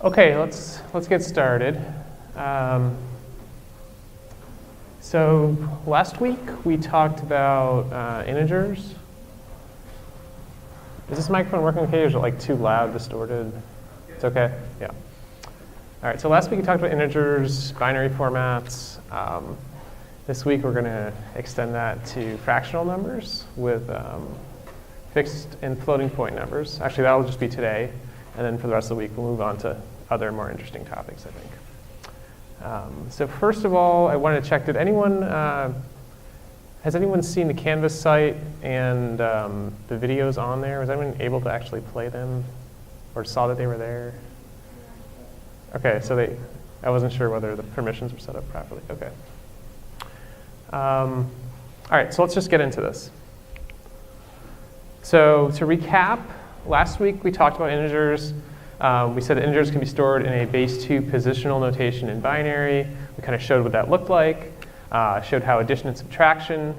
Okay, let's get started. So last week we talked about integers. Is this microphone working okay, or is it like too loud, distorted? It's okay? Yeah. All right, so last week we talked about integers, binary formats. This week we're going to extend that to fractional numbers with fixed and floating point numbers. Actually, that'll just be today. And then for the rest of the week, we'll move on to other more interesting topics, I think. So first of all, I wanted to check, has anyone seen the Canvas site and the videos on there? Was anyone able to actually play them or saw that they were there? Okay, so I wasn't sure whether the permissions were set up properly. Okay. All right, so let's just get into this. So to recap, last week we talked about integers. We said that integers can be stored in a base 2 positional notation in binary. We kind of showed what that looked like, showed how addition and subtraction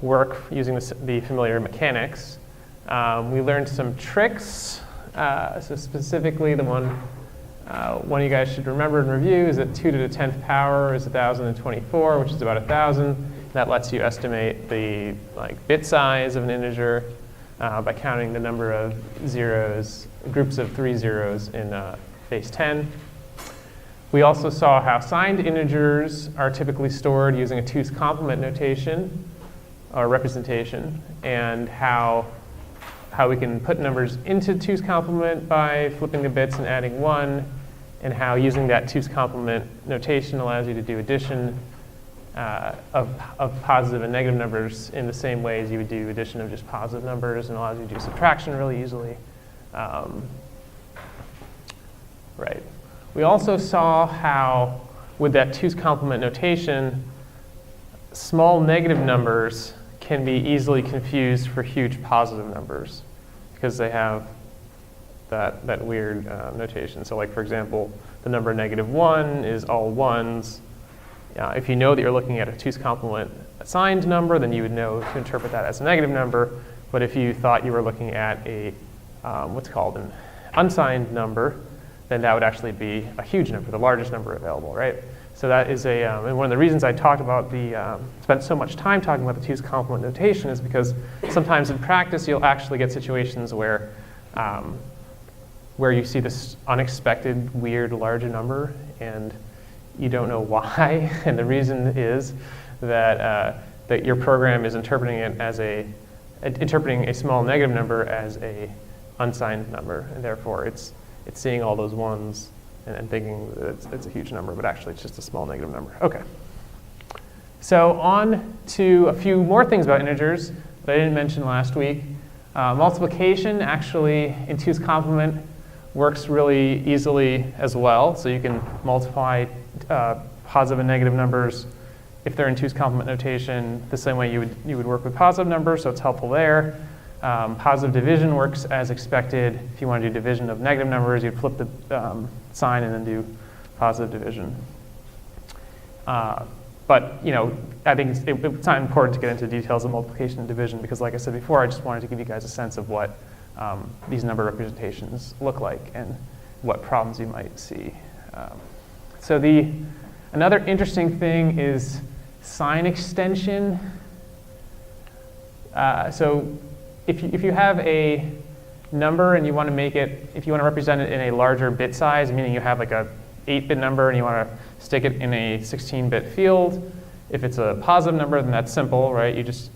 work using the familiar mechanics. We learned some tricks. So specifically, the one you guys should remember and review is that 2 to the 10th power is 1,024, which is about 1,000. That lets you estimate the bit size of an integer by counting the number of zeros, groups of 3 zeros in base 10. We also saw how signed integers are typically stored using a 2's complement notation or representation, and how we can put numbers into 2's complement by flipping the bits and adding 1, and how using that 2's complement notation allows you to do addition of positive and negative numbers in the same way as you would do addition of just positive numbers, and allows you to do subtraction really easily. Right. We also saw how, with that 2's complement notation, small negative numbers can be easily confused for huge positive numbers because they have that weird notation. So like, for example, the number -1 is all ones. If you know that you're looking at a 2's complement assigned number, then you would know to interpret that as a negative number. But if you thought you were looking at a what's called an unsigned number, then that would actually be a huge number, the largest number available, right? So that is and one of the reasons I talked about spent so much time talking about the 2's complement notation is because sometimes in practice you'll actually get situations where you see this unexpected, weird, large number, and you don't know why, and the reason is that your program is interpreting a small negative number as a unsigned number, and therefore it's seeing all those ones and thinking that it's a huge number, but actually it's just a small negative number. Okay. So on to a few more things about integers that I didn't mention last week. Multiplication actually in 2's complement works really easily as well. So you can multiply positive and negative numbers if they're in 2's complement notation the same way you would work with positive numbers, so it's helpful there. Positive division works as expected. If you want to do division of negative numbers, you'd flip the sign and then do positive division. But I think it's not important to get into details of multiplication and division because, like I said before, I just wanted to give you guys a sense of what these number representations look like and what problems you might see. So another interesting thing is sign extension. So if you have a number and you want to represent it in a larger bit size, meaning you have like a 8-bit number and you want to stick it in a 16-bit field, if it's a positive number, then that's simple, right? You just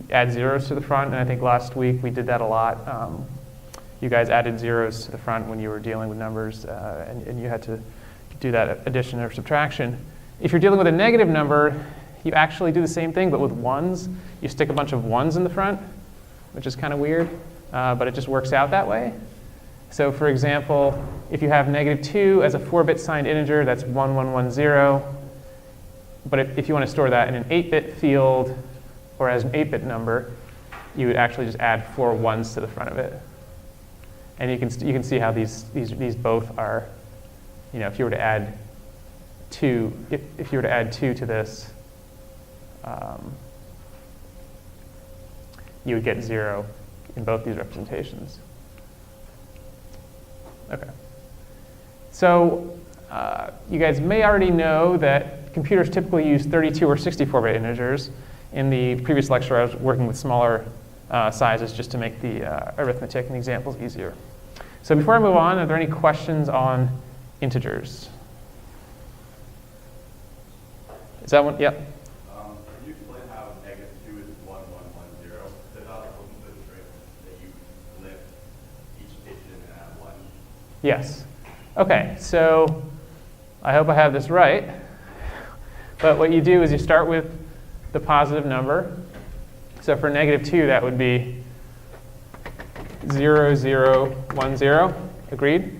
add zeros to the front, and I think last week we did that a lot. You guys added zeros to the front when you were dealing with numbers, and you had to do that addition or subtraction. If you're dealing with a negative number, you actually do the same thing, but with ones. You stick a bunch of ones in the front, which is kind of weird, but it just works out that way. So for example, if you have -2 as a 4-bit signed integer, that's 1110. But if you want to store that in an 8-bit field or as an 8-bit number, you would actually just add 4 ones to the front of it. And you can see how these both are, if you were to add 2, if you were to add 2 to this, you would get 0 in both these representations. Okay. So you guys may already know that computers typically use 32 or 64-bit integers. In the previous lecture, I was working with smaller sizes just to make the arithmetic and examples easier. So before I move on, are there any questions on integers? Is that one? Yep. Can you explain how -2 is 1, 1, 1, 0? There's not like a string that you flip each digit and add 1. Yes. OK, so I hope I have this right. But what you do is you start with the positive number. So for -2, that would be 0, 0, 1, 0. Agreed?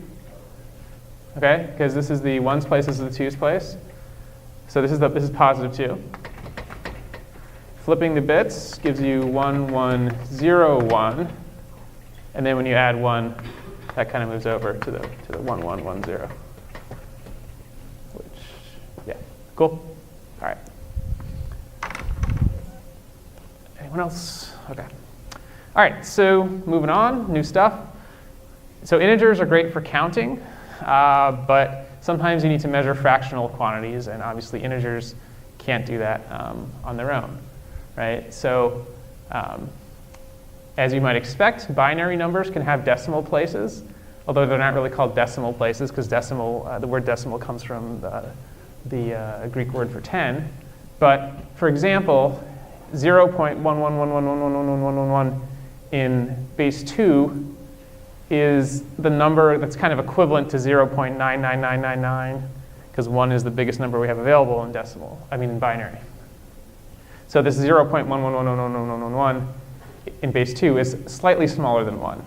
OK, because this is the ones place, this is the twos place. So this is positive 2. Flipping the bits gives you 1, 1, 0, 1. And then when you add 1, that kind of moves over to the 1, 1, 1, 0. Which, yeah, cool. All right. Anyone else? OK. All right, so moving on, new stuff. So integers are great for counting, but sometimes you need to measure fractional quantities, and obviously integers can't do that on their own, right? So as you might expect, binary numbers can have decimal places, although they're not really called decimal places because the word decimal comes from the Greek word for 10. But for example, 0.111111111 in base 2 is the number that's kind of equivalent to 0.99999, because 1 is the biggest number we have available in in binary. So this 0.1111111 in base 2 is slightly smaller than 1.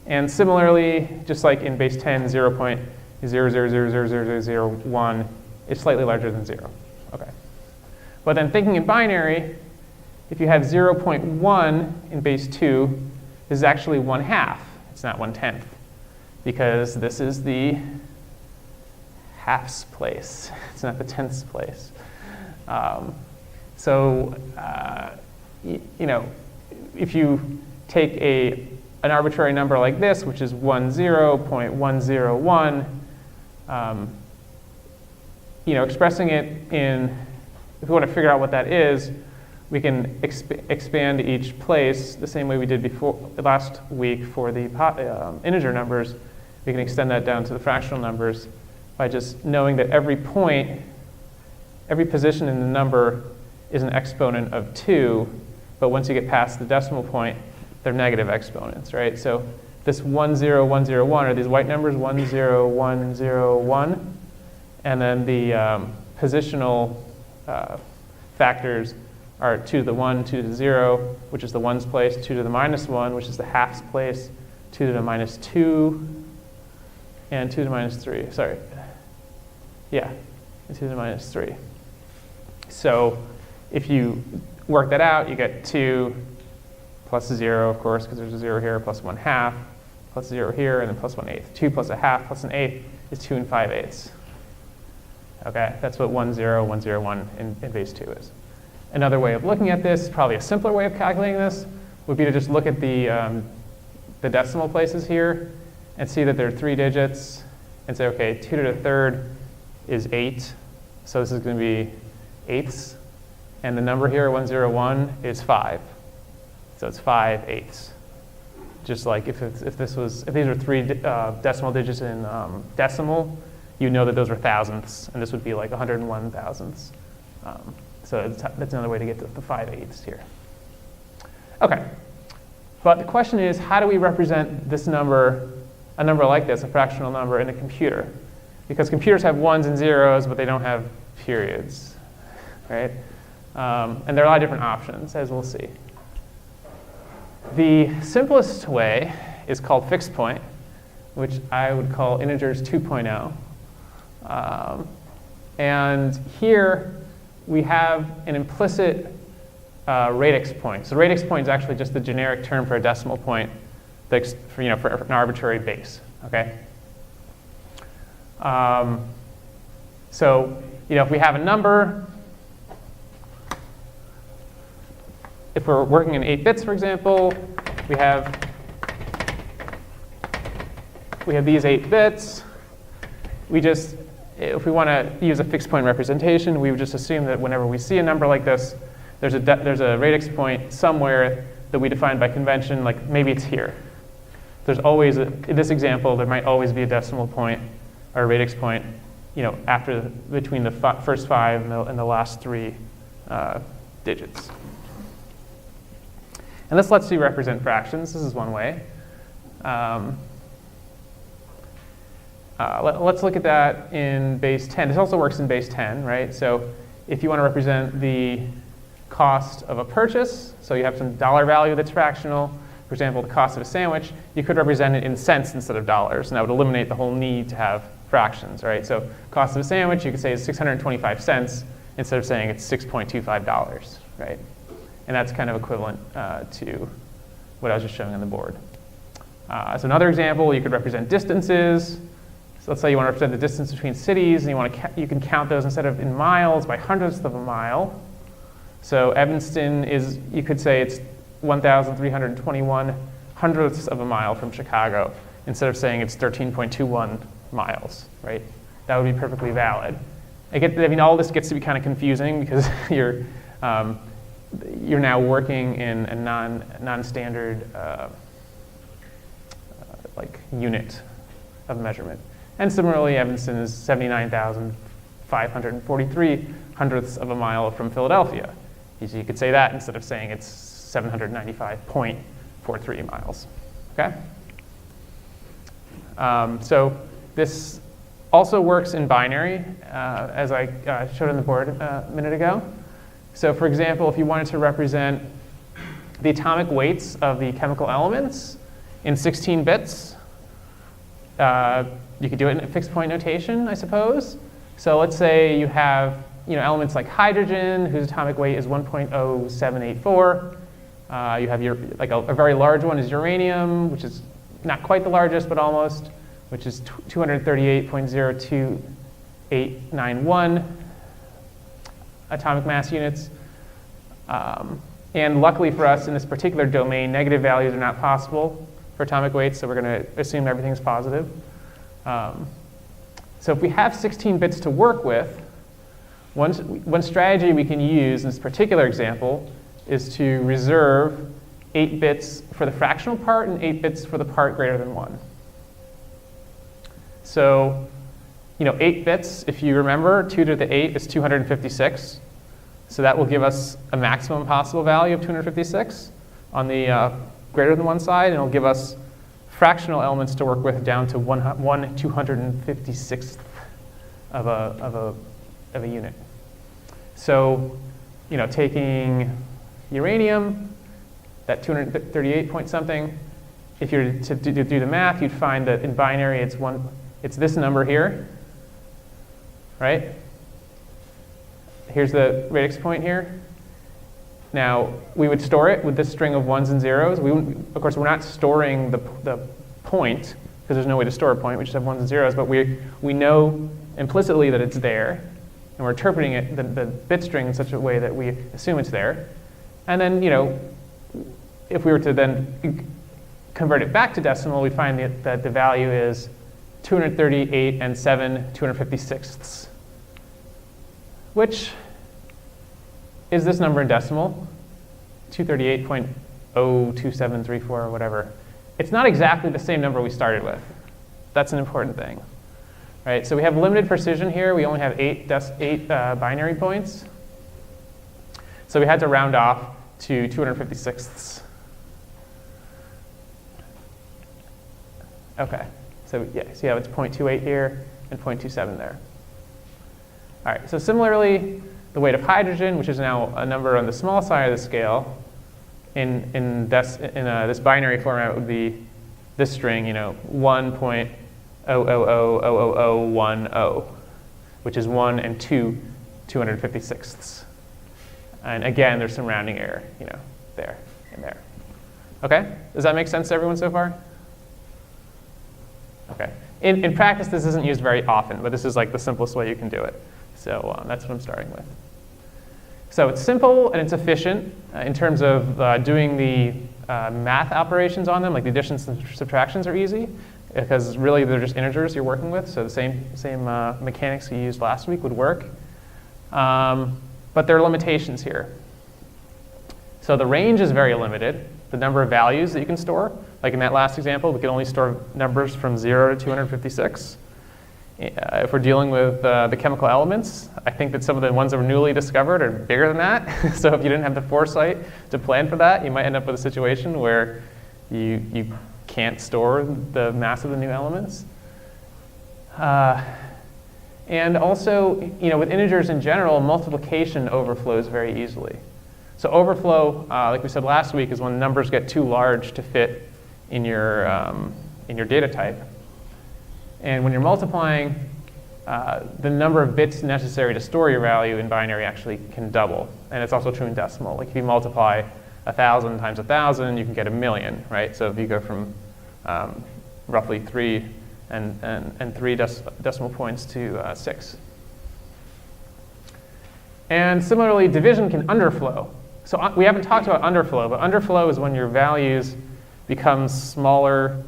And similarly, just like in base 10, 0.0000001 is slightly larger than 0. Okay. But then thinking in binary, if you have 0.1 in base 2, this is actually 1/2. It's not 1/10, because this is the halves place. It's not the tenths place. If you take an arbitrary number like this, which is 10.101, expressing it if we want to figure out what that is, we can expand each place the same way we did last week for the integer numbers. We can extend that down to the fractional numbers by just knowing that every point, every position in the number is an exponent of 2, but once you get past the decimal point, they're negative exponents, right? So this 10101 are these white numbers, 10101, and then the positional factors are 2 to the 1, 2 to the 0, which is the ones place, 2 to the -1, which is the halves place, 2 to the -2, and 2 to the -3. Sorry. Yeah, and 2 to the -3. So if you work that out, you get 2 plus 0, of course, because there's a 0 here, plus 1/2, plus 0 here, and then plus 1/8. 2 plus 1/2 plus 1/8 is 2 5/8. Okay, that's what 10101 in base 2 is. Another way of looking at this, probably a simpler way of calculating this, would be to just look at the decimal places here and see that there are 3 digits and say, okay, 2 to the 3rd is 8. So this is going to be eighths. And the number here, 101, is 5. So it's 5/8. Just like if these were 3 decimal digits in decimal, you know that those are thousandths, and this would be like 101 thousandths. So that's another way to get to the 5/8 here. OK. But the question is, how do we represent this number, a number like this, a fractional number, in a computer? Because computers have ones and zeros, but they don't have periods, right? And there are a lot of different options, as we'll see. The simplest way is called fixed point, which I would call integers 2.0. And here we have an implicit radix point. So radix point is actually just the generic term for a decimal point for an arbitrary base. Okay. So if we have a number, if we're working in 8 bits, for example, we have these 8 bits. if we want to use a fixed point representation, we would just assume that whenever we see a number like this, there's a radix point somewhere that we define by convention, like maybe it's here. There's always, in this example, there might always be a decimal point or a radix point, between the first 5 and the last 3 digits. And this lets you represent fractions. This is one way. Let's look at that in base 10. This also works in base 10, right? So if you want to represent the cost of a purchase, so you have some dollar value that's fractional, for example, the cost of a sandwich, you could represent it in cents instead of dollars, and that would eliminate the whole need to have fractions, right? So cost of a sandwich, you could say is 625 cents instead of saying it's $6.25, right? And that's kind of equivalent to what I was just showing on the board. So another example, you could represent distances. So let's say you want to represent the distance between cities, and you can count those instead of in miles by hundredths of a mile. So Evanston is, you could say it's 1,321 hundredths of a mile from Chicago, instead of saying it's 13.21 miles, right? That would be perfectly valid. All this gets to be kind of confusing because you're now working in a non-standard like unit of measurement. And similarly, Evanston is 79,543 hundredths of a mile from Philadelphia. So you could say that instead of saying it's 795.43 miles. Okay? So this also works in binary, as I showed on the board a minute ago. So for example, if you wanted to represent the atomic weights of the chemical elements in 16 bits, you could do it in a fixed point notation, I suppose. So let's say you have elements like hydrogen, whose atomic weight is 1.0784. You have a very large one is uranium, which is not quite the largest, but almost, which is 238.02891 atomic mass units. And luckily for us, in this particular domain, negative values are not possible for atomic weights, so we're going to assume everything's positive. So if we have 16 bits to work with, one strategy we can use in this particular example is to reserve 8 bits for the fractional part and 8 bits for the part greater than 1. So 8 bits, if you remember, 2 to the 8 is 256. So that will give us a maximum possible value of 256 on the greater than 1 side, and it'll give us fractional elements to work with down to 1/256th of a unit. So, taking uranium, that 238 point something, if you were to do the math, you'd find that in binary it's this number here, right? Here's the radix point here. Now, we would store it with this string of 1s and 0s. Of course, we're not storing the point, because there's no way to store a point. We just have 1s and 0s, but we know implicitly that it's there, and we're interpreting it, the bit string, in such a way that we assume it's there. And then, if we were to then convert it back to decimal, we find that the value is 238 and 7 256ths, which is this number in decimal, 238.02734 or whatever. It's not exactly the same number we started with. That's an important thing. Right? So we have limited precision here. We only have 8 binary points. So we had to round off to 256ths. Okay. So yeah, see how it's 0.28 here and 0.27 there. All right. So similarly, the weight of hydrogen, which is now a number on the small side of the scale, in this binary format would be this string, 1.0000010, which is 1 and 2 256ths. And again, there's some rounding error, there and there. Okay? Does that make sense to everyone so far? Okay. In practice, this isn't used very often, but this is like the simplest way you can do it. So that's what I'm starting with. So it's simple and it's efficient in terms of doing the math operations on them, like the additions and subtractions are easy. because really they're just integers you're working with, so the same mechanics you used last week would work. But there are limitations here. So the range is very limited, the number of values that you can store. Like in that last example, we could only store numbers from 0 to 256. If we're dealing with the chemical elements, I think that some of the ones that were newly discovered are bigger than that. So if you didn't have the foresight to plan for that, you might end up with a situation where you can't store the mass of the new elements. And also, with integers in general, multiplication overflows very easily. So overflow, like we said last week, is when numbers get too large to fit in your data type. And when you're multiplying, the number of bits necessary to store your value in binary actually can double. And it's also true in decimal. Like if you multiply 1,000 times 1,000, you can get 1,000,000, right? So if you go from roughly 3 and 3 decimal points to 6. And similarly, division can underflow. So we haven't talked about underflow, but underflow is when your values become smaller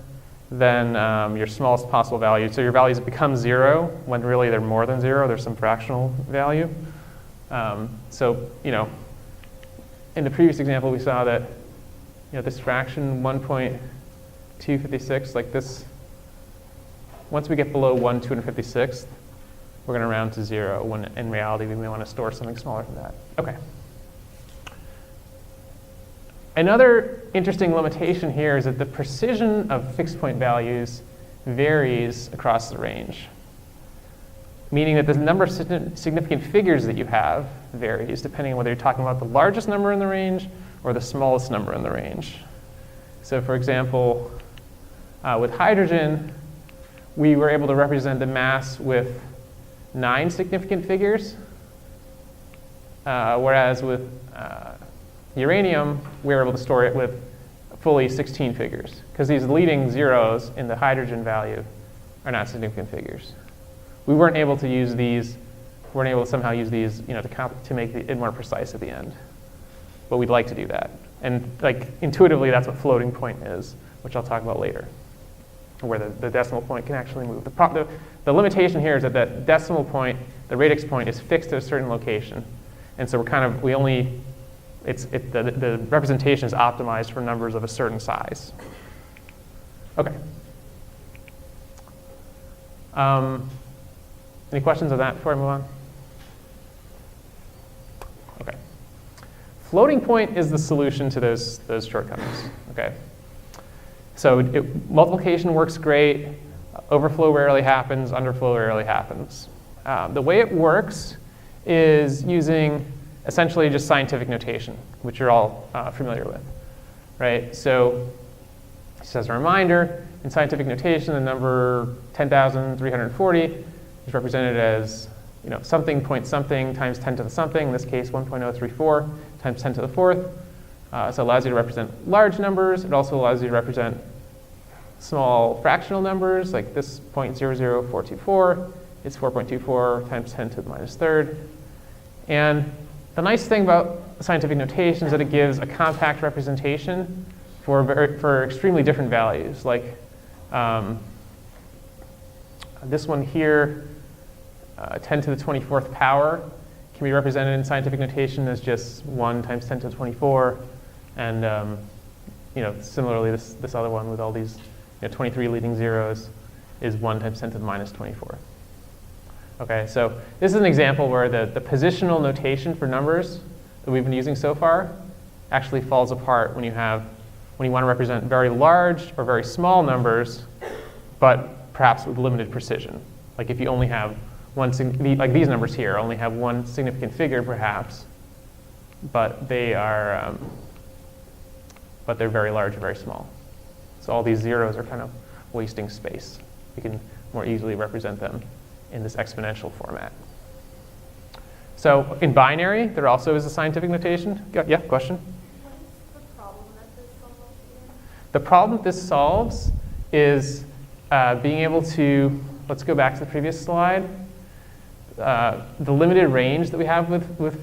than your smallest possible value. So your values become 0 when really they're more than 0. There's some fractional value. So in the previous example, we saw that this fraction 1.256, like this, once we get below 1/256th, we're going to round to 0, when in reality we may want to store something smaller than that. Okay. Another interesting limitation here is that the precision of fixed point values varies across the range, meaning that the number of significant figures that you have varies depending on whether you're talking about the largest number in the range or the smallest number in the range. So for example, with hydrogen, we were able to represent the mass with 9 significant figures, whereas with uranium, we were able to store it with fully 16 figures, because these leading zeros in the hydrogen value are not significant figures. We weren't able to use these, weren't able to somehow use these to make it more precise at the end. But we'd like to do that. And intuitively, that's what floating point is, which I'll talk about later, where the decimal point can actually move. The limitation here is that that decimal point, the radix point, is fixed at a certain location. And so the representation is optimized for numbers of a certain size. Okay. Any questions on that before I move on? Okay. Floating point is the solution to those shortcomings. Okay. So multiplication works great. Overflow rarely happens. Underflow rarely happens. The way it works is using essentially just scientific notation, which you're all familiar with, right? So just as a reminder, in scientific notation, the number 10,340 is represented as something point something times 10 to the something, in this case 1.034 times 10 to the fourth. So it allows you to represent large numbers. It also allows you to represent small fractional numbers, like this 0.00424 is 4.24 times 10 to the minus third. And the nice thing about scientific notation is that it gives a compact representation for extremely different values. Like this one here, 10 to the 24th power, can be represented in scientific notation as just 1 times 10 to the 24. And similarly, this other one with all these 23 leading zeros is 1 times 10 to the minus 24. Okay, so this is an example where the positional notation for numbers that we've been using so far actually falls apart when you want to represent very large or very small numbers, but perhaps with limited precision. Like if you only have like these numbers here only have one significant figure perhaps, but they're very large or very small. So all these zeros are kind of wasting space. You can more easily represent them in this exponential format. So in binary, there also is a scientific notation. Yeah, question? What is the problem that this solves here? The problem that this solves is being able to, let's go back to the previous slide, the limited range that we have with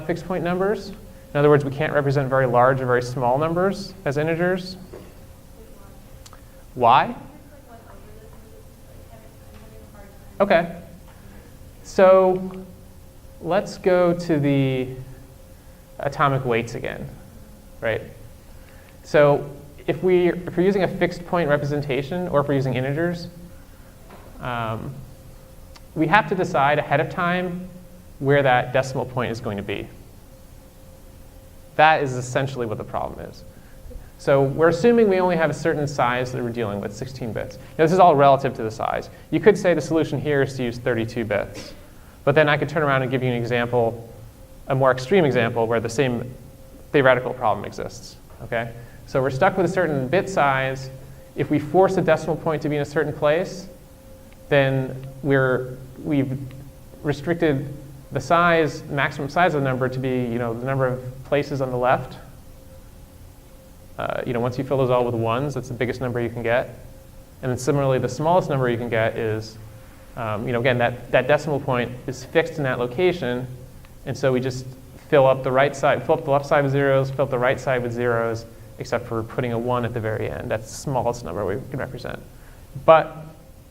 fixed point numbers. In other words, we can't represent very large or very small numbers as integers. Why? Okay. So let's go to the atomic weights again, right? So if we're using a fixed point representation, or if we're using integers, we have to decide ahead of time where that decimal point is going to be. That is essentially what the problem is. So we're assuming we only have a certain size that we're dealing with, 16 bits. Now, this is all relative to the size. You could say the solution here is to use 32 bits. But then I could turn around and give you an example, a more extreme example, where the same theoretical problem exists. Okay? So we're stuck with a certain bit size. If we force a decimal point to be in a certain place, then we've restricted the size, maximum size of the number to be, the number of places on the left. Once you fill those all with ones, that's the biggest number you can get. And then similarly, the smallest number you can get is, again, that decimal point is fixed in that location. And so we just fill up the right side, fill up the left side with zeros, fill up the right side with zeros, except for putting a 1 at the very end. That's the smallest number we can represent. But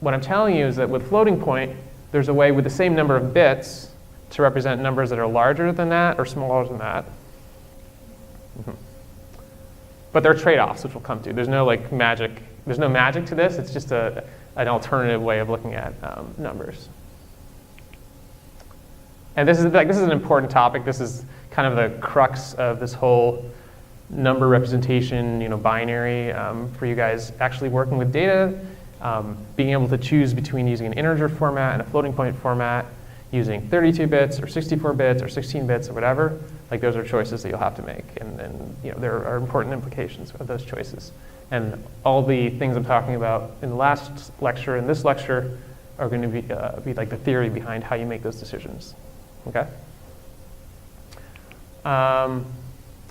what I'm telling you is that with floating point, there's a way with the same number of bits to represent numbers that are larger than that or smaller than that. But there are trade-offs, which we'll come to. There's no magic. There's no magic to this. It's just an alternative way of looking at numbers. And this is an important topic. This is kind of the crux of this whole number representation, binary for you guys actually working with data, being able to choose between using an integer format and a floating point format, using 32 bits or 64 bits or 16 bits or whatever. Those are choices that you'll have to make, and there are important implications of those choices. And all the things I'm talking about in the last lecture and this lecture are going to be like the theory behind how you make those decisions. Okay.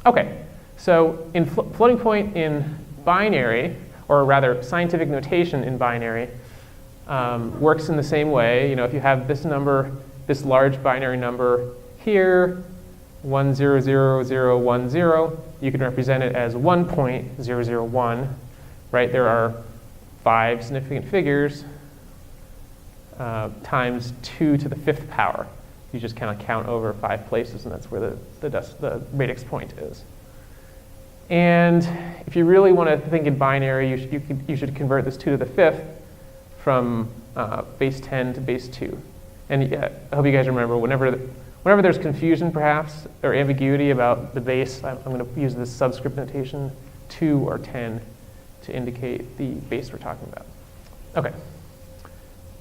Okay. So in floating point in binary, or rather scientific notation in binary, works in the same way. If you have this number, this large binary number here, 100010, you can represent it as 1.001, right? There are 5 significant figures times 2 to the 5th power. You just kind of count over 5 places, and that's where the radix point is. And if you really want to think in binary, you should convert this 2 to the 5th from base 10 to base 2. And I hope you guys remember, whenever there's confusion, perhaps, or ambiguity about the base, I'm going to use this subscript notation, 2 or 10, to indicate the base we're talking about. Okay.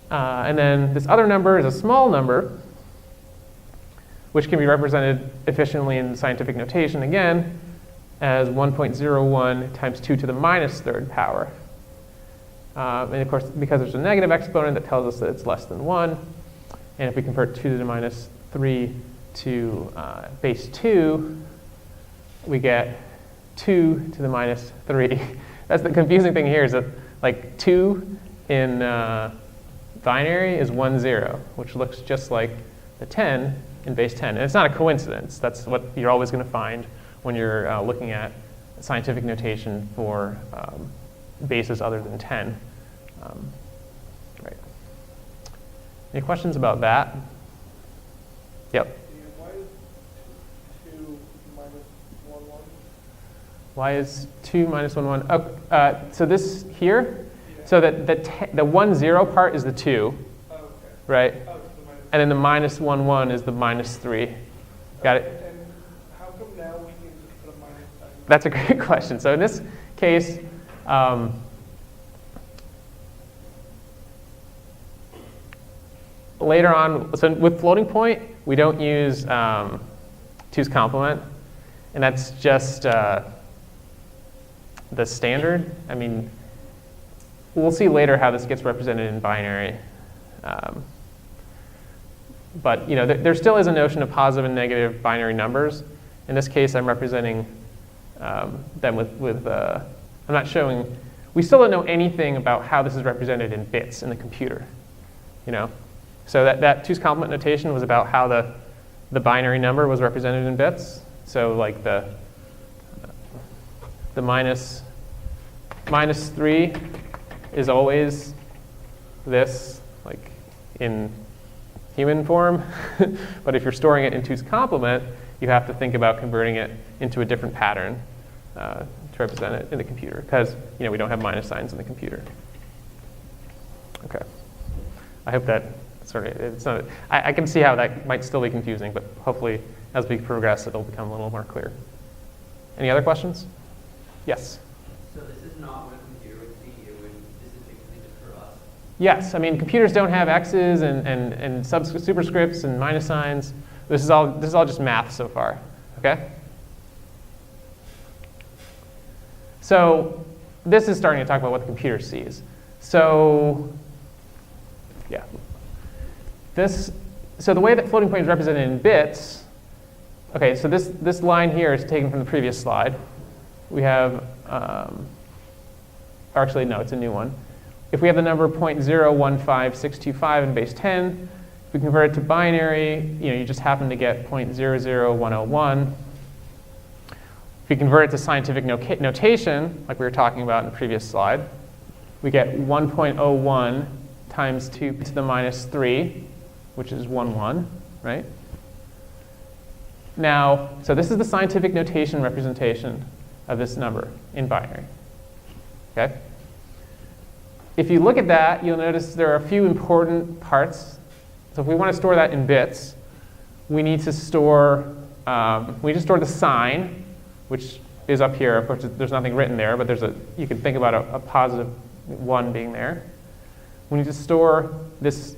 And then this other number is a small number, which can be represented efficiently in scientific notation, again, as 1.01 times 2 to the minus 3rd power. And of course, because there's a negative exponent, that tells us that it's less than 1. And if we convert 2 to the minus 3 to base 2, we get 2 to the minus 3. That's the confusing thing here, is that 2 in binary is 10, which looks just like the 10 in base 10. And it's not a coincidence. That's what you're always going to find when you're looking at scientific notation for bases other than 10. Right. Any questions about that? Yep. Why is 2 minus 1, 1? Why is 2 minus 1, 1? Oh, so this here, Yeah. so that the 1, 0 part is the 2, Oh, okay. right? Oh, it's the minus. And then the minus 1, 1 is the minus 3. Got it? And how come now we can just put a minus sign? That's a great question. So in this case, later on, so with floating point, we don't use 2's complement, and that's just the standard. I mean, we'll see later how this gets represented in binary. But there still is a notion of positive and negative binary numbers. In this case, I'm representing them with I'm not showing. We still don't know anything about how this is represented in bits in the computer. So that 2's complement notation was about how the binary number was represented in bits. So like the minus 3 is always this, like in human form. But if you're storing it in 2's complement, you have to think about converting it into a different pattern to represent it in the computer, because we don't have minus signs in the computer. Okay. I hope that it's not. I can see how that might still be confusing, but hopefully as we progress, it'll become a little more clear. Any other questions? Yes. So this is not what a computer would see. This is basically just for us. Yes. I mean, computers don't have x's and superscripts and minus signs. This is all just math so far. Okay. So this is starting to talk about what the computer sees. So yeah. So the way that floating point is represented in bits. Okay. So this line here is taken from the previous slide. We have, actually, no, it's a new one. If we have the number 0.015625 in base 10, if we convert it to binary, you just happen to get 0.00101. If we convert it to scientific notation, like we were talking about in the previous slide, we get 1.01 times 2 to the minus 3, which is 1, right? Now, so this is the scientific notation representation of this number in binary. Okay? If you look at that, you'll notice there are a few important parts. So if we want to store that in bits, we need to store the sign, which is up here. Of course, there's nothing written there, but you can think about a positive 1 being there. We need to store this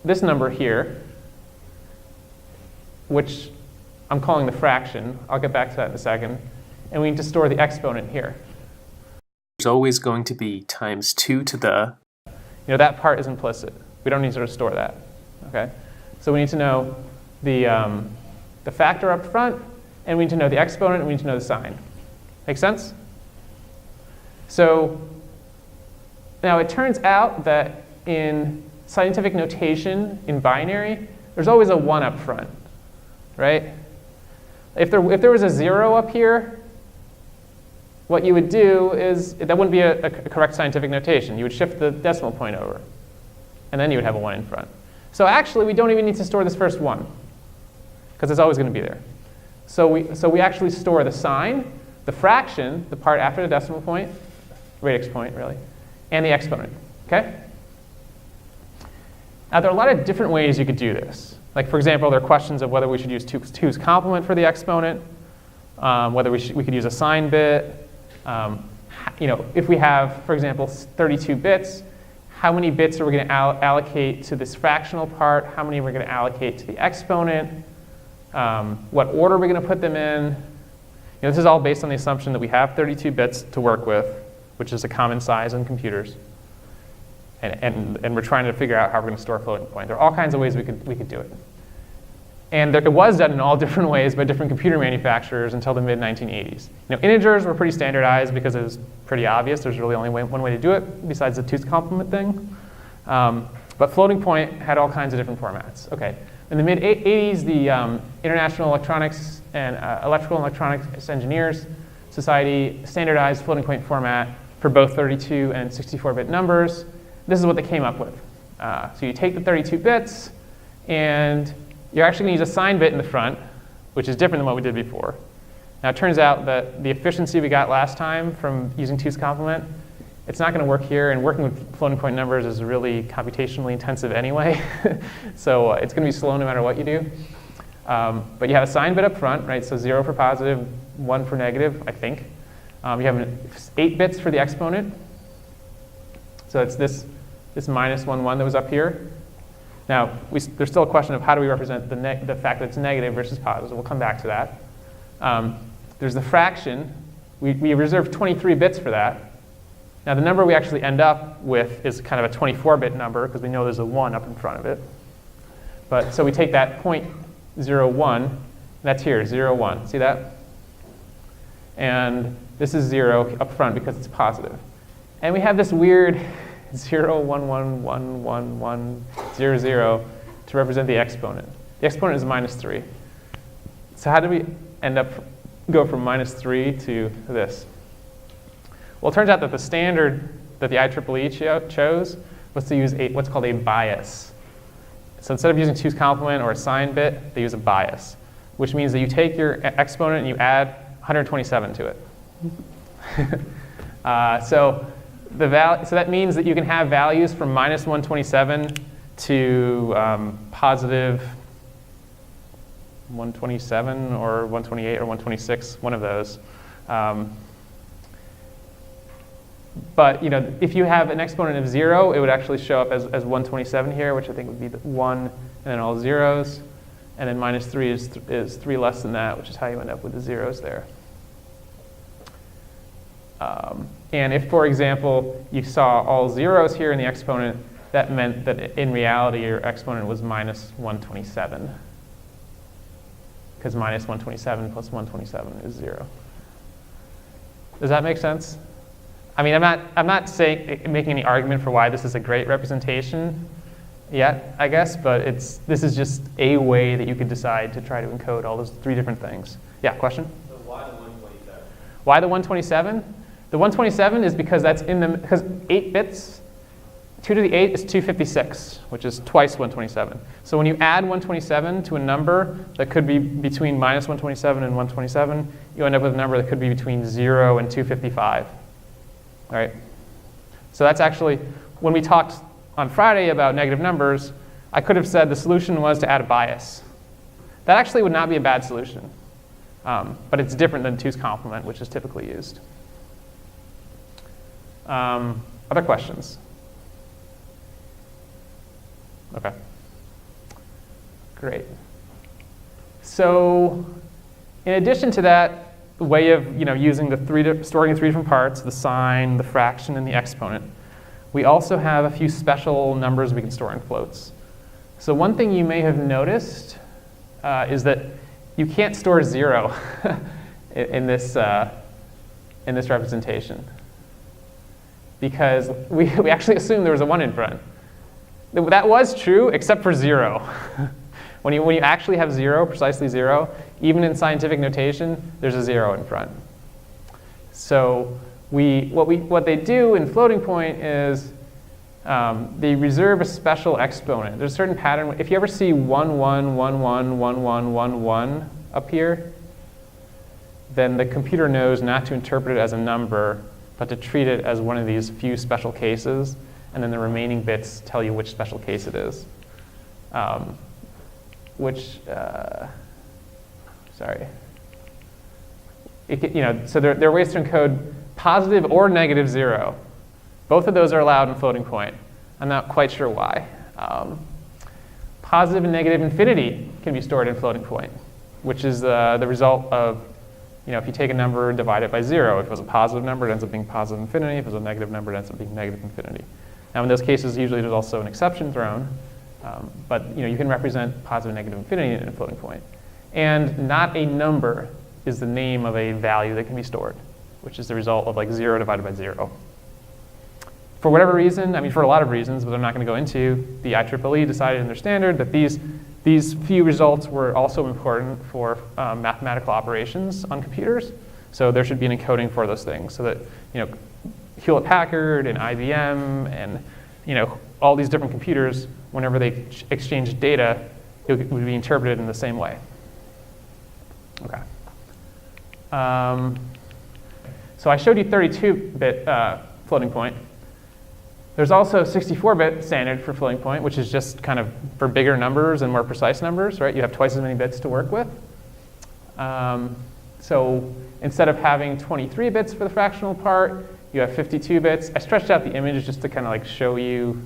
number here, which I'm calling the fraction. I'll get back to that in a second. And we need to store the exponent here. There's always going to be times 2 to the. That part is implicit. We don't need to store that. Okay? So we need to know the factor up front, and we need to know the exponent, and we need to know the sign. Make sense? So now it turns out that in scientific notation in binary, there's always a 1 up front, right? If there was a 0 up here, what you would do is, that wouldn't be a correct scientific notation. You would shift the decimal point over, and then you would have a 1 in front. So actually, we don't even need to store this first 1, because it's always going to be there. So we actually store the sign, the fraction, the part after the decimal point, radix point, really, and the exponent. Okay? Now, there are a lot of different ways you could do this. Like, for example, there are questions of whether we should use 2's complement for the exponent, whether we could use a sign bit. If we have, for example, 32 bits, how many bits are we going to allocate to this fractional part? How many are we going to allocate to the exponent? What order are we going to put them in? This is all based on the assumption that we have 32 bits to work with, which is a common size in computers. And we're trying to figure out how we're going to store a floating point. There are all kinds of ways we could do it. And it was done in all different ways by different computer manufacturers until the mid-1980s. Integers were pretty standardized because it was pretty obvious. There's really only one way to do it besides the 2's complement thing. But floating point had all kinds of different formats. Okay. In the mid-80s, the International Electronics and Electrical and Electronics Engineers Society standardized floating point format for both 32 and 64-bit numbers. This is what they came up with. So you take the 32 bits, and you're actually going to use a sign bit in the front, which is different than what we did before. Now, it turns out that the efficiency we got last time from using 2's complement, it's not going to work here, and working with floating point numbers is really computationally intensive anyway. So it's going to be slow no matter what you do. But you have a sign bit up front, right? So 0 for positive, 1 for negative, I think. You have 8 bits for the exponent. So it's this minus 1, 1 that was up here. Now, there's still a question of how do we represent the fact that it's negative versus positive. We'll come back to that. There's the fraction. We reserved 23 bits for that. Now, the number we actually end up with is kind of a 24-bit number because we know there's a 1 up in front of it. But so we take that 0.01, that's here, 0, 1. See that? And this is 0 up front because it's positive. And we have this weird 0, 1, 1, 1, 1, 1, 0, 0 to represent the exponent. The exponent is minus 3. So how do we go from minus 3 to this? Well, it turns out that the standard that the IEEE chose was to use what's called a bias. So instead of using 2's complement or a sign bit, they use a bias, which means that you take your exponent and you add 127 to it. So that means that you can have values from minus 127 to positive 127 or 128 or 126, one of those. But if you have an exponent of 0, it would actually show up as 127 here, which I think would be the 1 and then all zeros. And then minus 3 is 3 less than that, which is how you end up with the zeros there. And if, for example, you saw all zeros here in the exponent, that meant that in reality your exponent was minus 127. Because minus 127 plus 127 is 0. Does that make sense? I mean, I'm not making any argument for why this is a great representation yet, I guess, but this is just a way that you could decide to try to encode all those 3 different things. Yeah, question? So why the 127? Why the 127? The 127 is because because 8 bits, 2 to the 8 is 256, which is twice 127. So when you add 127 to a number that could be between minus 127 and 127, you end up with a number that could be between 0 and 255. All right? So that's actually, when we talked on Friday about negative numbers, I could have said the solution was to add a bias. That actually would not be a bad solution. But it's different than 2's complement, which is typically used. Other questions? Okay. Great. So in addition to that way of using storing in 3 different parts, the sign, the fraction, and the exponent, we also have a few special numbers we can store in floats. So one thing you may have noticed is that you can't store 0 in this representation, because we actually assumed there was a 1 in front. That was true, except for 0. When you actually have 0, precisely 0, even in scientific notation, there's a 0 in front. So what they do in floating point is they reserve a special exponent. There's a certain pattern. If you ever see 1, 1, 1, 1, 1, 1, 1, 1 up here, then the computer knows not to interpret it as a number, but to treat it as one of these few special cases, and then the remaining bits tell you which special case it is. So there are ways to encode positive or negative 0. Both of those are allowed in floating point. I'm not quite sure why. Positive and negative infinity can be stored in floating point, which is the result of, if you take a number and divide it by 0. If it was a positive number, it ends up being positive infinity. If it was a negative number, it ends up being negative infinity. Now, in those cases, usually there's also an exception thrown. But you can represent positive and negative infinity in a floating point. And not a number is the name of a value that can be stored, which is the result of 0 divided by 0. For whatever reason, for a lot of reasons, but I'm not going to go into, the IEEE decided in their standard that these few results were also important for mathematical operations on computers. So there should be an encoding for those things, so that Hewlett-Packard and IBM and all these different computers, whenever they exchange data, it would be interpreted in the same way. Okay. So I showed you 32-bit floating point. There's also 64-bit standard for floating point, which is just kind of for bigger numbers and more precise numbers, right? You have twice as many bits to work with. So instead of having 23 bits for the fractional part, you have 52 bits. I stretched out the image just to kind of show you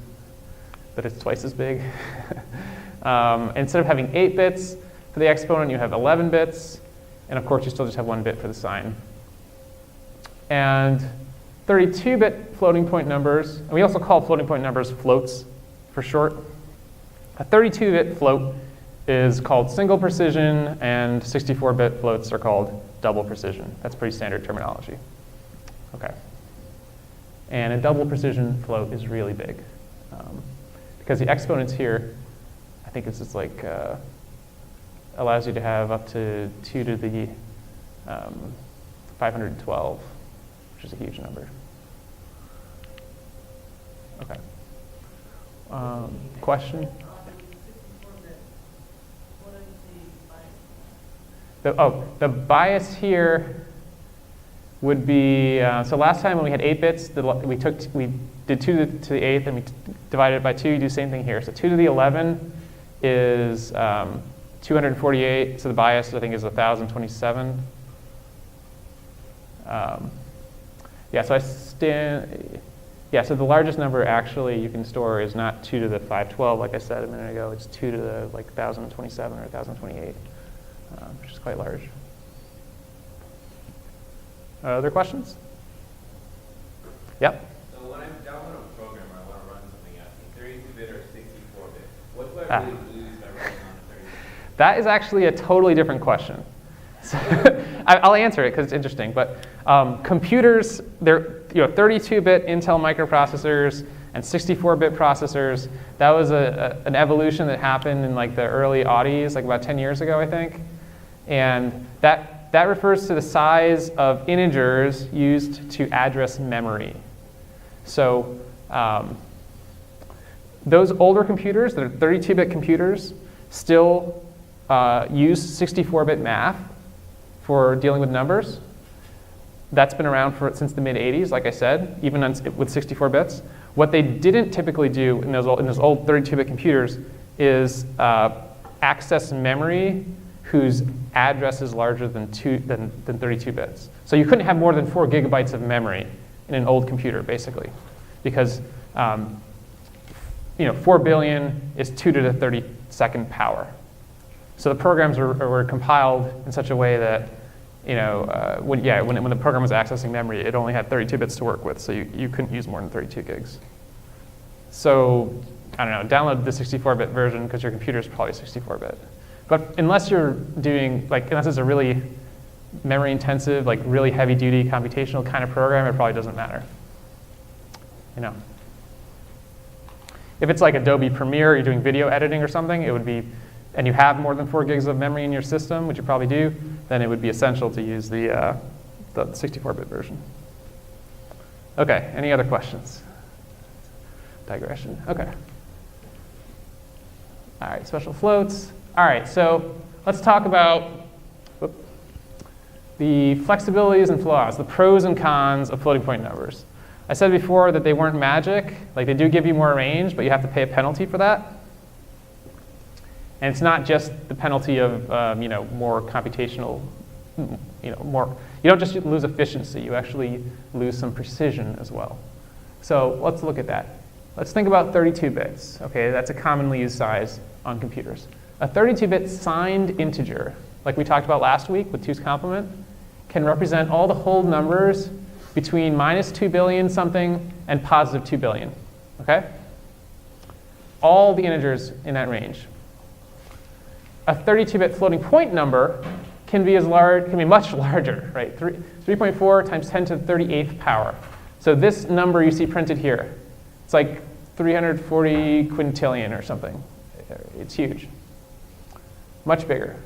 that it's twice as big. Instead of having 8 bits for the exponent, you have 11 bits. And of course, you still just have 1 bit for the sign. And 32-bit floating point numbers, and we also call floating point numbers floats for short. A 32-bit float is called single precision, and 64-bit floats are called double precision. That's pretty standard terminology. Okay. And a double precision float is really big. Because the exponents here, I think it's just allows you to have up to 2 to the 512, which is a huge number. Okay. Question? The bias here would be, so last time when we had 8 bits, we did 2 to the 8th and we divided it by 2. You do the same thing here. So 2 to the 11 is 248. So the bias, I think, is 1027. So so the largest number actually you can store is not 2 to the 512, like I said a minute ago. It's 2 to the 1027 or 1028, which is quite large. Other questions? Yep. So when I download a program or I want to run something at 32-bit or 64-bit, what do I really lose by running on 32-bit? That is actually a totally different question. So I'll answer it because it's interesting. But computers, they're 32-bit Intel microprocessors and 64-bit processors. That was an evolution that happened in like the early Audis, like about 10 years ago, I think. And that refers to the size of integers used to address memory. So those older computers, that are 32-bit computers, still use 64-bit math for dealing with numbers. That's been around since the mid-'80s, like I said, even with 64 bits. What they didn't typically do in those old 32-bit computers is access memory whose address is larger than 32 bits. So you couldn't have more than 4 gigabytes of memory in an old computer, basically, because 4 billion is 2 to the 32nd power. So the programs were compiled in such a way that when the program was accessing memory, it only had 32 bits to work with, so you couldn't use more than 32 gigs. So I don't know, download the 64-bit version because your computer is probably 64-bit. But unless you're doing, unless it's a really memory-intensive, really heavy-duty computational kind of program, it probably doesn't matter. If it's like Adobe Premiere, you're doing video editing or something, it would be, and you have more than 4 gigs of memory in your system, which you probably do, then it would be essential to use the 64-bit version. Okay, any other questions? Digression, okay. All right, special floats. All right, so let's talk about the flexibilities and flaws, the pros and cons of floating point numbers. I said before that they weren't magic. They do give you more range, but you have to pay a penalty for that. And it's not just the penalty of more computational, more. You don't just lose efficiency. You actually lose some precision as well. So let's look at that. Let's think about 32 bits. Okay, that's a commonly used size on computers. A 32-bit signed integer, like we talked about last week with 2's complement, can represent all the whole numbers between minus 2 billion something and positive 2 billion. Okay? All the integers in that range. A 32-bit floating point number can be much larger, right? 3.4 times 10 to the 38th power. So this number you see printed here, it's like 340 quintillion or something. It's huge. Much bigger.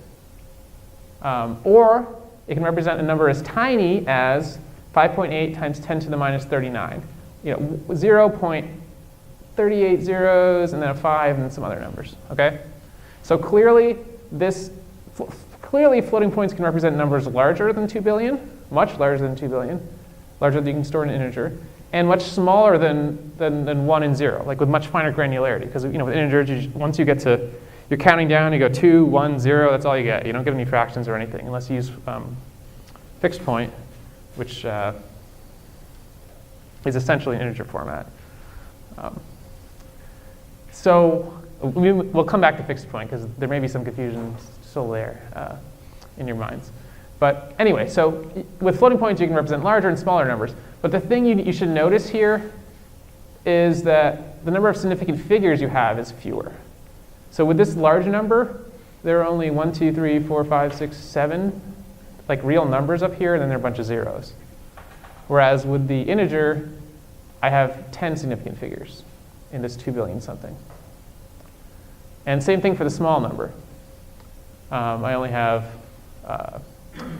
Or it can represent a number as tiny as 5.8 times 10 to the minus 39. 0.38 zeros and then a 5 and then some other numbers. Okay? So clearly floating points can represent numbers larger than 2 billion, much larger than 2 billion, larger than you can store in an integer, and much smaller than 1 and 0, with much finer granularity. Because with integers, once you get to, you're counting down, you go 2, 1, 0, that's all you get. You don't get any fractions or anything, unless you use fixed point, which is essentially an integer format. So we'll come back to fixed point, because there may be some confusion still there in your minds. But anyway, so with floating points, you can represent larger and smaller numbers. But the thing you should notice here is that the number of significant figures you have is fewer. So with this large number, there are only 1, 2, 3, 4, 5, 6, 7 real numbers up here, and then there are a bunch of zeros. Whereas with the integer, I have 10 significant figures in this 2 billion something. And same thing for the small number. I only have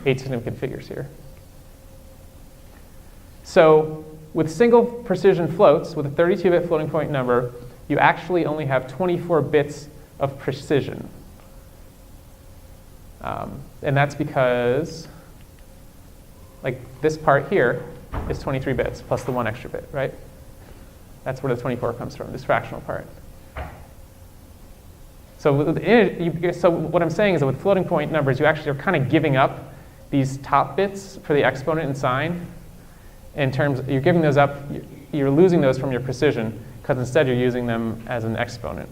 8 significant figures here. So with single precision floats, with a 32-bit floating point number, you actually only have 24 bits of precision. And that's because, like, this part here is 23 bits plus the 1 extra bit, right? That's where the 24 comes from, this fractional part. So, so what I'm saying is that with floating point numbers, you actually are kind of giving up these top bits for the exponent and sign. In terms, you're giving those up, you're losing those from your precision, because instead you're using them as an exponent.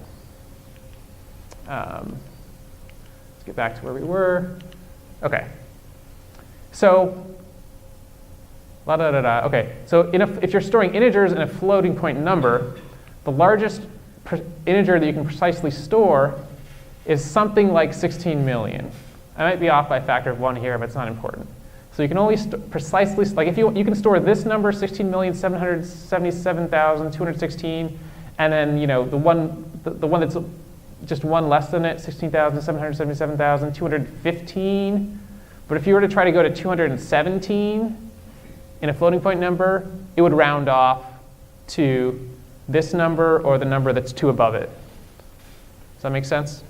Let's get back to where we were. Okay. So, okay. So if you're storing integers in a floating point number, the largest integer that you can precisely store is something like 16 million. I might be off by a factor of 1 here, but it's not important. So you can only precisely, like if you can store this number, 16,777,216, and then the one that's just one less than it, 16,777,215. But if you were to try to go to 217 in a floating point number, it would round off to this number or the number that's 2 above it. Does that make sense?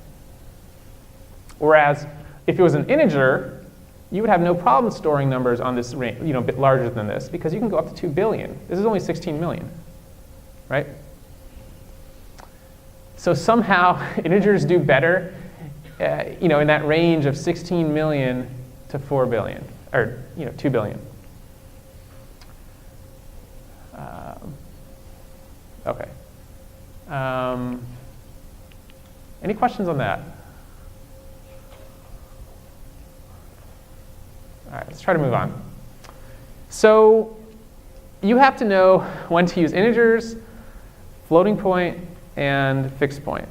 Whereas if it was an integer, you would have no problem storing numbers on this range, a bit larger than this, because you can go up to 2 billion. This is only 16 million, right? So somehow integers do better, in that range of 16 million to 4 billion, or 2 billion. Okay. Any questions on that? All right, let's try to move on. So you have to know when to use integers, floating point, and fixed point.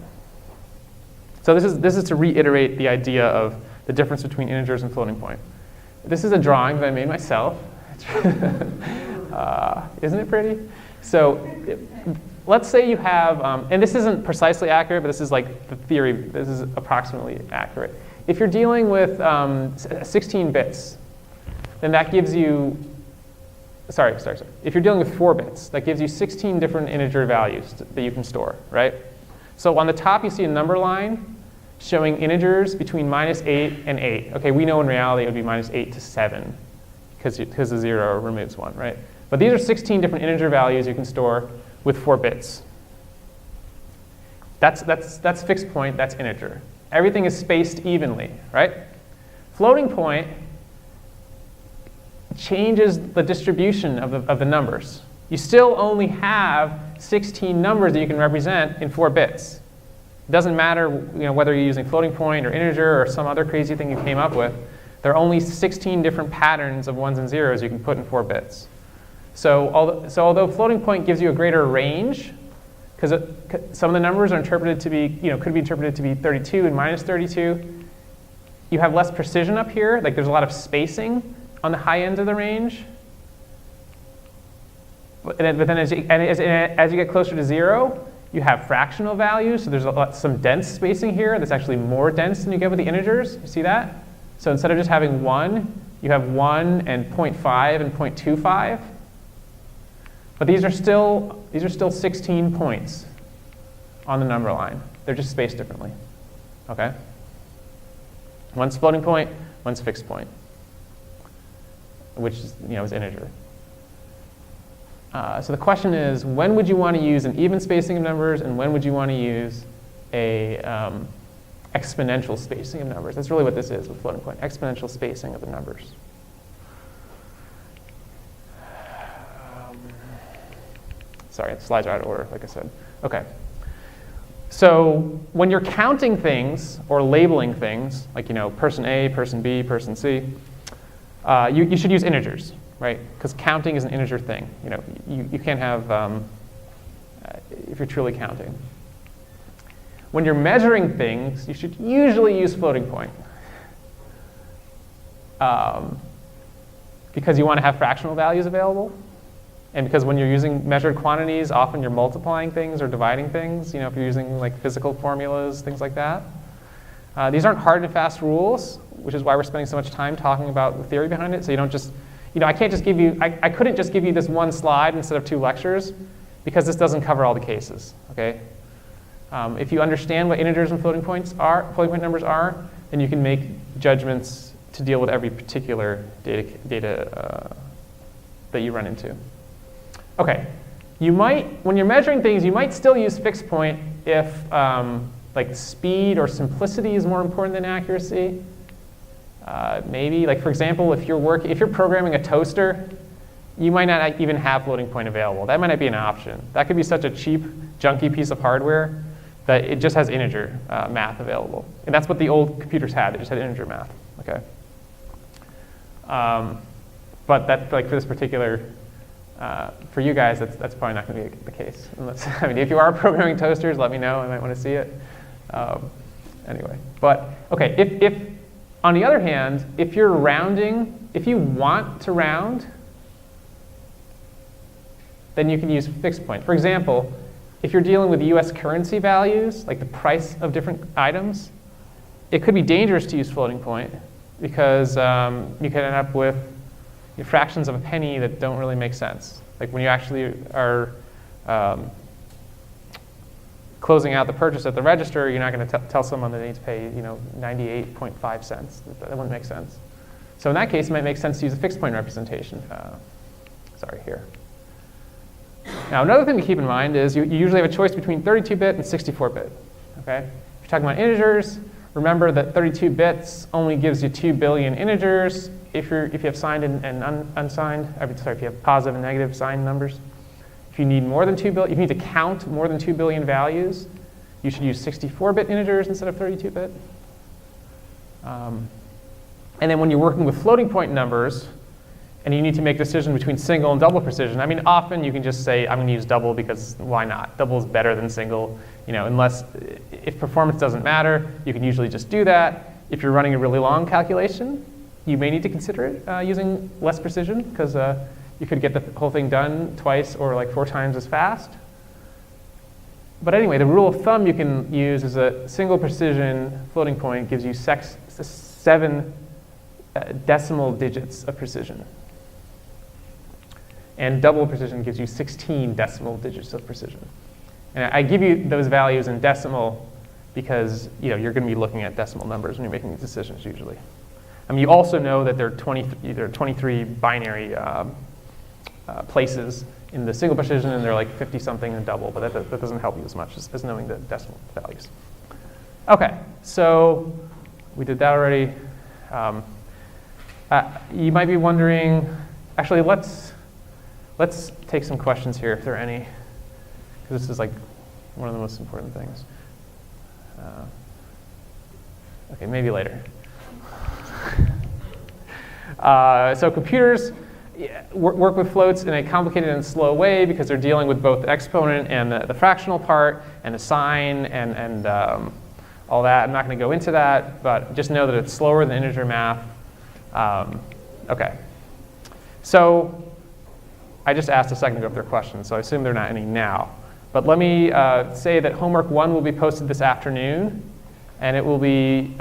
So this is to reiterate the idea of the difference between integers and floating point. This is a drawing that I made myself. Isn't it pretty? So let's say you have, and this isn't precisely accurate, but this is like the theory. This is approximately accurate. If you're dealing with 16 bits, then that gives you, sorry. If you're dealing with 4 bits, that gives you 16 different integer values that you can store, right? So on the top, you see a number line showing integers between -8 and 8. Okay, we know in reality it would be -8 to 7, because the 0 removes 1, right? But these are 16 different integer values you can store with 4 bits. That's fixed point, that's integer. Everything is spaced evenly, right? Floating point changes the distribution of the numbers. You still only have 16 numbers that you can represent in 4 bits. It doesn't matter whether you're using floating point or integer or some other crazy thing you came up with. There are only 16 different patterns of 1s and 0s you can put in 4 bits. So although floating point gives you a greater range, because some of the numbers are interpreted to be, could be interpreted to be 32 and -32, you have less precision up here. Like there's a lot of spacing on the high end of the range. But then as you get closer to 0, you have fractional values. So there's some dense spacing here that's actually more dense than you get with the integers. You see that? So instead of just having 1, you have 1 and 0.5 and 0.25. But these are still 16 points on the number line. They're just spaced differently. Okay? One's floating point, one's fixed point, which is integer. So the question is, when would you want to use an even spacing of numbers, and when would you want to use a exponential spacing of numbers? That's really what this is with floating point, exponential spacing of the numbers. Sorry, the slides are out of order, like I said. Okay. So when you're counting things or labeling things, like person A, person B, person C, you should use integers, right? Because counting is an integer thing. You can't have if you're truly counting. When you're measuring things, you should usually use floating point, because you want to have fractional values available. And because when you're using measured quantities, often you're multiplying things or dividing things, if you're using like physical formulas, things like that. These aren't hard and fast rules, which is why we're spending so much time talking about the theory behind it. So you don't just, I can't just give you, I couldn't just give you this one slide instead of 2 lectures, because this doesn't cover all the cases, okay? If you understand what integers and floating point numbers are, then you can make judgments to deal with every particular data that you run into. Okay, you might, when you're measuring things, you might still use fixed point if like speed or simplicity is more important than accuracy. Maybe, like for example, if you're programming a toaster, you might not even have floating point available. That might not be an option. That could be such a cheap, junky piece of hardware that it just has integer math available. And that's what the old computers had. They just had integer math. Okay. But that, like for this particular, for you guys, that's probably not going to be the case. Unless, I mean, if you are programming toasters, let me know. I might want to see it. Anyway, but okay. If on the other hand, if you're rounding, if you want to round, then you can use fixed point. For example, if you're dealing with US currency values, like the price of different items, it could be dangerous to use floating point because you could end up with fractions of a penny that don't really make sense. Like when you actually are closing out the purchase at the register, you're not going to tell someone that they need to pay 98.5 cents. That wouldn't make sense. So in that case, it might make sense to use a fixed point representation. Sorry, here. Now, another thing to keep in mind is you usually have a choice between 32-bit and 64-bit. Okay? If you're talking about integers, remember that 32 bits only gives you 2 billion integers if you have signed and unsigned. Sorry, if you have positive and negative signed numbers. If you need more than 2 billion, if you need to count more than 2 billion values, you should use 64-bit integers instead of 32-bit. And then when you're working with floating point numbers, and you need to make a decision between single and double precision. I mean, often you can just say, I'm going to use double because why not? Double is better than single. Unless if performance doesn't matter, you can usually just do that. If you're running a really long calculation, you may need to consider it using less precision because you could get the whole thing done twice or like 4 times as fast. But anyway, the rule of thumb you can use is a single precision floating point gives you 7 decimal digits of precision. And double precision gives you 16 decimal digits of precision. And I give you those values in decimal because you're going to be looking at decimal numbers when you're making these decisions usually. I mean, you also know that there are 23 binary places in the single precision, and they're like 50-something in double, but that doesn't help you as much as knowing the decimal values. Okay, so we did that already. You might be wondering, actually, let's take some questions here if there are any, because this is like one of the most important things. Okay, maybe later. So computers work with floats in a complicated and slow way because they're dealing with both the exponent and the fractional part and the sign and all that. I'm not going to go into that, but just know that it's slower than integer math. Okay. So I just asked a second ago if there are questions, so I assume there are not any now. But let me say that homework 1 will be posted this afternoon, and it will be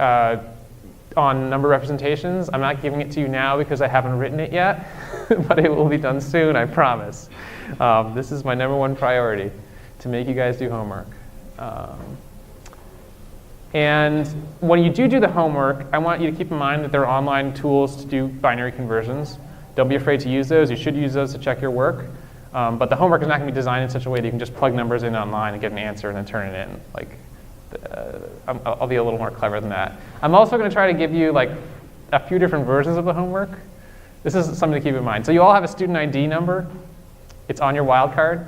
on number representations. I'm not giving it to you now because I haven't written it yet, but it will be done soon, I promise. This is my #1 priority, to make you guys do homework. And when you do the homework, I want you to keep in mind that there are online tools to do binary conversions. Don't be afraid to use those. You should use those to check your work. But the homework is not going to be designed in such a way that you can just plug numbers in online and get an answer and then turn it in. Like, I'll be a little more clever than that. I'm also going to try to give you like a few different versions of the homework. This is something to keep in mind. So you all have a student ID number. It's on your wildcard.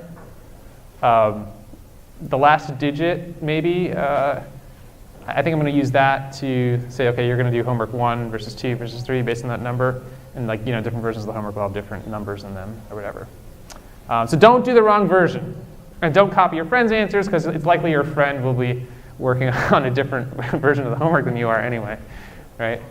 The last digit, maybe, I think I'm going to use that to say, okay, you're going to do homework 1 versus 2 versus 3 based on that number. And like, different versions of the homework will have different numbers in them or whatever. So don't do the wrong version. And don't copy your friend's answers because it's likely your friend will be working on a different version of the homework than you are anyway, right?